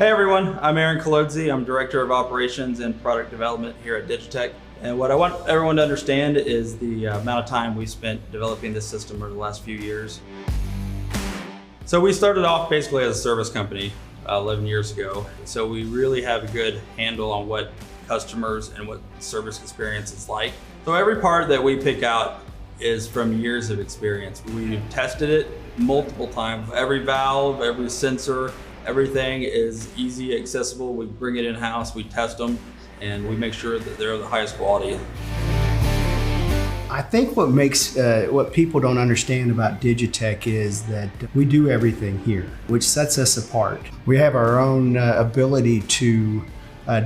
Hey everyone, I'm Aaron Kolodzi. I'm Director of Operations and Product Development here at Digitech. And what I want everyone to understand is the amount of time we spent developing this system over the last few years. So we started off basically as a service company 11 years ago. So we really have a good handle on what customers and what service experience is like. So every part that we pick out is from years of experience. We've tested it multiple times. Every valve, every sensor, everything is easy, accessible. We bring it in-house, we test them, and we make sure that they're the highest quality. I think what makes, what people don't understand about Digitech is that we do everything here, which sets us apart. We have our own ability to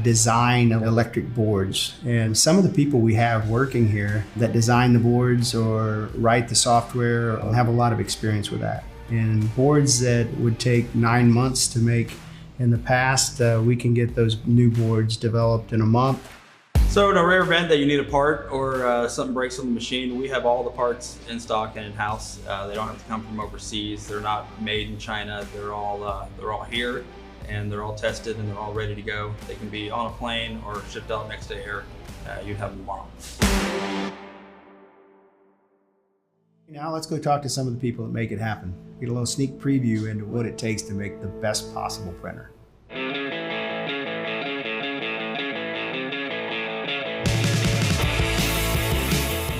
design electric boards. And some of the people we have working here that design the boards or write the software have a lot of experience with that. And boards that would take 9 months to make in the past, we can get those new boards developed in a month. So in a rare event that you need a part or something breaks on the machine, we have all the parts in stock and in-house. They don't have to come from overseas. They're not made in China. They're all here, and they're all tested and they're all ready to go. They can be on a plane or shipped out next day air. You'd have them tomorrow. Now let's go talk to some of the people that make it happen. Get a little sneak preview into what it takes to make the best possible printer.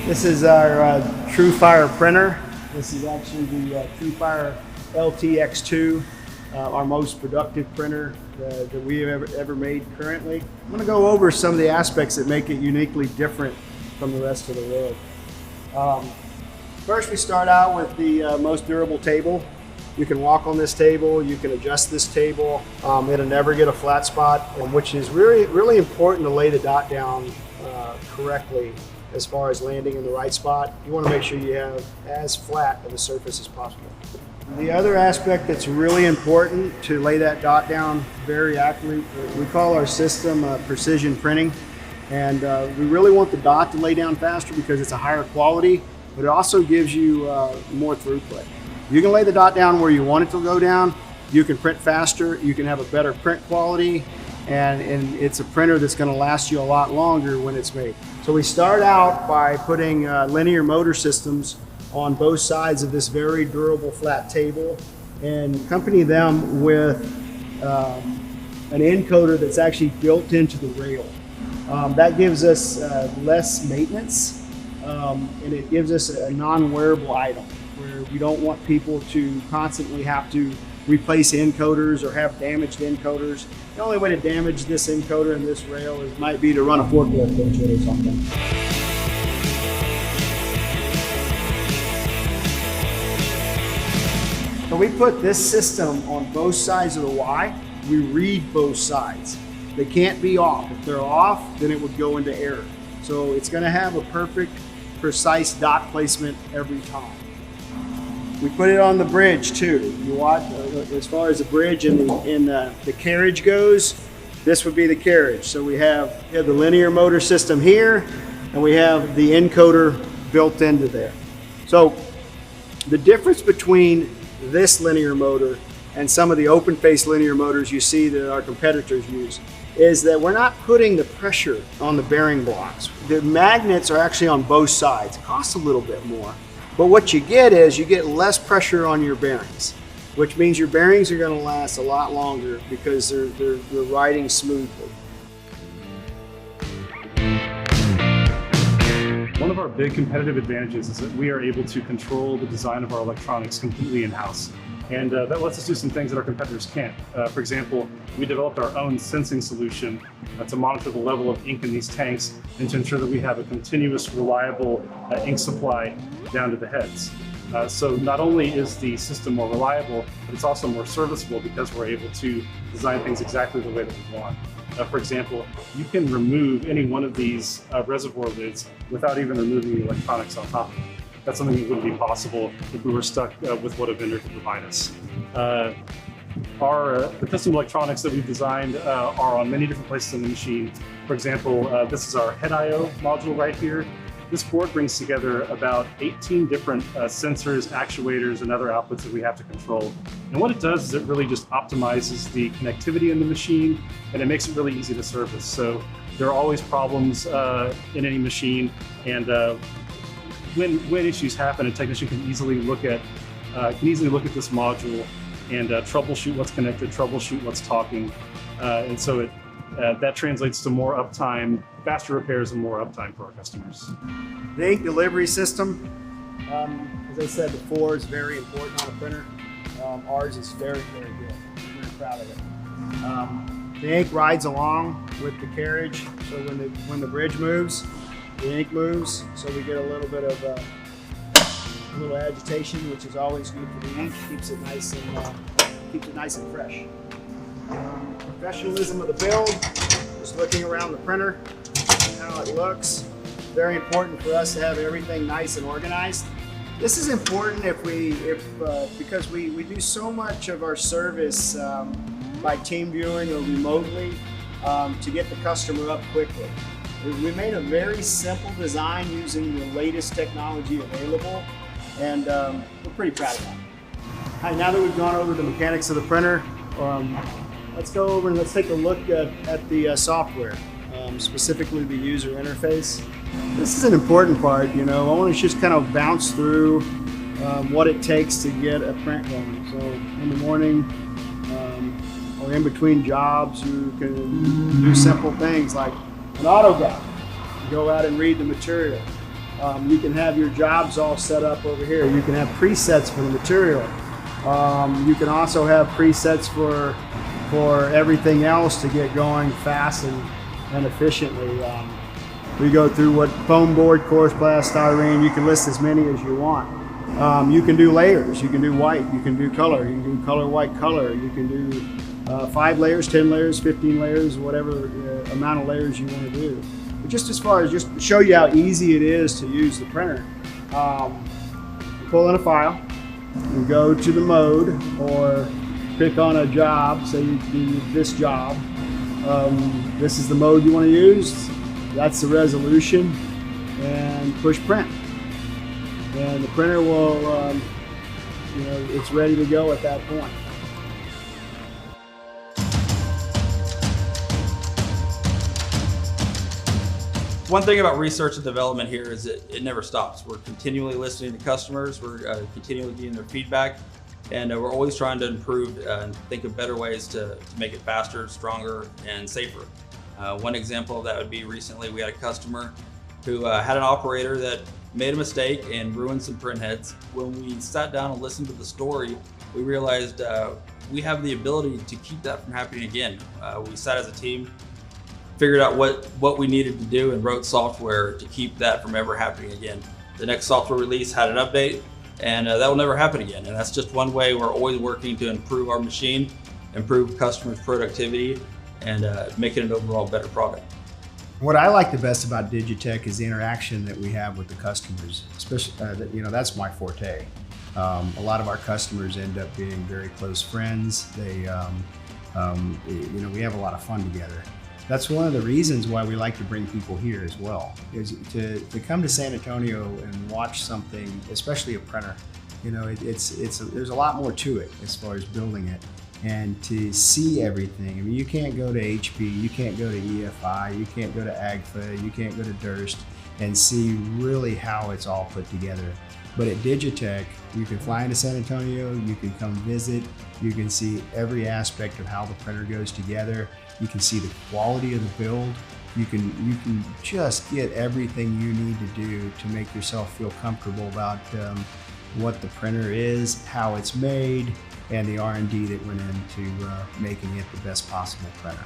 This is our Trufire printer. This is actually the Trufire LTX2, our most productive printer that we have ever made currently. I'm going to go over some of the aspects that make it uniquely different from the rest of the world. First, we start out with the most durable table. You can walk on this table, you can adjust this table. It'll never get a flat spot, which is really important to lay the dot down correctly as far as landing in the right spot. You want to make sure you have as flat of a surface as possible. The other aspect that's really important to lay that dot down very accurately, we call our system precision printing. And we really want the dot to lay down faster because it's a higher quality, but it also gives you more throughput. You can lay the dot down where you want it to go down. You can print faster, you can have a better print quality, and it's a printer that's going to last you a lot longer when it's made. So we start out by putting linear motor systems on both sides of this very durable flat table and accompany them with an encoder that's actually built into the rail. That gives us less maintenance. And it gives us a non-wearable item where we don't want people to constantly have to replace encoders or have damaged encoders. The only way to damage this encoder and this rail might be to run a forklift into it or something. So we put this system on both sides of the Y. We read both sides. They can't be off. If they're off, then it would go into error. So it's going to have a perfect, precise dot placement every time. We put it on the bridge too. You watch as far as the bridge and the carriage goes, this would be the carriage. So we have the linear motor system here, and we have the encoder built into there. So the difference between this linear motor and some of the open face linear motors you see that our competitors use is that we're not putting the pressure on the bearing blocks. The magnets are actually on both sides. It costs a little bit more. But what you get is you get less pressure on your bearings, which means your bearings are going to last a lot longer because they're riding smoothly. One of our big competitive advantages is that we are able to control the design of our electronics completely in-house. And that lets us do some things that our competitors can't. For example, we developed our own sensing solution to monitor the level of ink in these tanks and to ensure that we have a continuous, reliable ink supply down to the heads. So not only is the system more reliable, but it's also more serviceable because we're able to design things exactly the way that we want. For example, you can remove any one of these reservoir lids without even removing the electronics on top of it. That's something that wouldn't be possible if we were stuck with what a vendor could provide us. The custom electronics that we've designed are on many different places in the machine. For example, this is our head I/O module right here. This board brings together about 18 different sensors, actuators, and other outputs that we have to control. And what it does is it really just optimizes the connectivity in the machine, and it makes it really easy to service. So there are always problems in any machine, and when issues happen, a technician can easily look at this module and troubleshoot what's connected, troubleshoot what's talking, and so that translates to more uptime, faster repairs, and more uptime for our customers. The ink delivery system, as I said before, is very important on a printer. Ours is very, very good. I'm very proud of it. The ink rides along with the carriage, so when the bridge moves, the ink moves, so we get a little bit of a little agitation, which is always good for the ink. Keeps it nice and fresh. Professionalism of the build, just looking around the printer, how it looks. Very important for us to have everything nice and organized. This is important because we do so much of our service by team viewing or remotely to get the customer up quickly. We made a very simple design using the latest technology available, and we're pretty proud of that. All right, now that we've gone over the mechanics of the printer, let's go over and let's take a look at the software, specifically the user interface. This is an important part, I want to just kind of bounce through what it takes to get a print going. So in the morning or in between jobs, you can do simple things like an auto guide. You go out and read the material. You can have your jobs all set up over here. You can have presets for the material. You can also have presets for everything else to get going fast and efficiently. We go through what foam board, coarse glass, styrene. You can list as many as you want. You can do layers. You can do white. You can do color. You can do color, white, color. You can do 5 layers, 10 layers, 15 layers, whatever amount of layers you want to do. But just as far as just to show you how easy it is to use the printer, you pull in a file, you go to the mode or pick on a job, say you do this job. This is the mode you want to use. That's the resolution, and push print. And the printer will, it's ready to go at that point. One thing about research and development here is it never stops. We're continually listening to customers, we're continually getting their feedback, and we're always trying to improve and think of better ways to make it faster, stronger, and safer. One example of that would be recently we had a customer who had an operator that made a mistake and ruined some print heads. When we sat down and listened to the story, we realized we have the ability to keep that from happening again. We sat as a team, figured out what we needed to do, and wrote software to keep that from ever happening again. The next software release had an update, and that will never happen again. And that's just one way we're always working to improve our machine, improve customers' productivity, and make it an overall better product. What I like the best about Digitech is the interaction that we have with the customers, especially, that's my forte. A lot of our customers end up being very close friends. They, we have a lot of fun together. That's one of the reasons why we like to bring people here as well, is to come to San Antonio and watch something, especially a printer. There's a lot more to it as far as building it, and to see everything. I mean, you can't go to HP, you can't go to EFI, you can't go to AGFA, you can't go to Durst and see really how it's all put together. But at Digitech, you can fly into San Antonio, you can come visit, you can see every aspect of how the printer goes together, you can see the quality of the build, you can just get everything you need to do to make yourself feel comfortable about what the printer is, how it's made, and the R&D that went into making it the best possible printer.